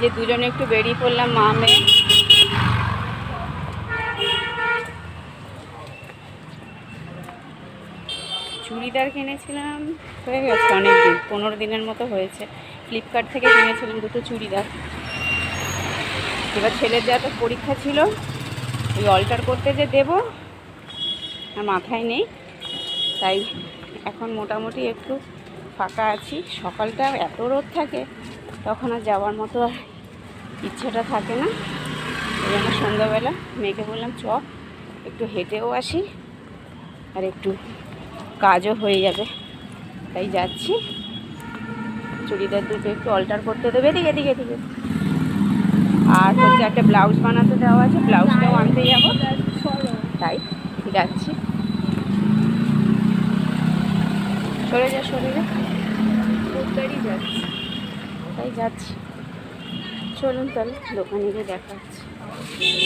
যে দুজনে একটু বেরিয়ে পড়লাম মা মেয়ে। চুড়িদার কিনেছিলাম, হয়ে গেছে অনেক দিন, 15 দিনের মতো হয়েছে। ফ্লিপকার্ট থেকে কিনেছিলাম দুটো চুড়িদার। এবার ছেলের যা তো পরীক্ষা ছিল, ওই অল্টার করতে যে দেবো আর মাথায় নেই, তাই এখন মোটামুটি একটু ফাঁকা আছি। সকালটা এত রোদ থাকে, তখন আর যাওয়ার মতো আর ইচ্ছেটা থাকে না। এই জন্য সন্ধ্যাবেলা মেয়েকে বললাম চ একটু হেঁটেও আসি, আর একটু কাজও হয়ে যাবে, তাই যাচ্ছি। চুড়িদার দুটো একটু অল্টার করতে দেবে, এদিকে এদিকে এদিকে। আর হচ্ছে একটা ব্লাউজ বানাতে দেওয়া আছে, ব্লাউজটাও আনতে যাবো, তাই যাচ্ছি। সরে যা, সরে যা, যাচ্ছি, তাই যাচ্ছি। চলুন তাহলে দোকানে গিয়ে দেখা হচ্ছে।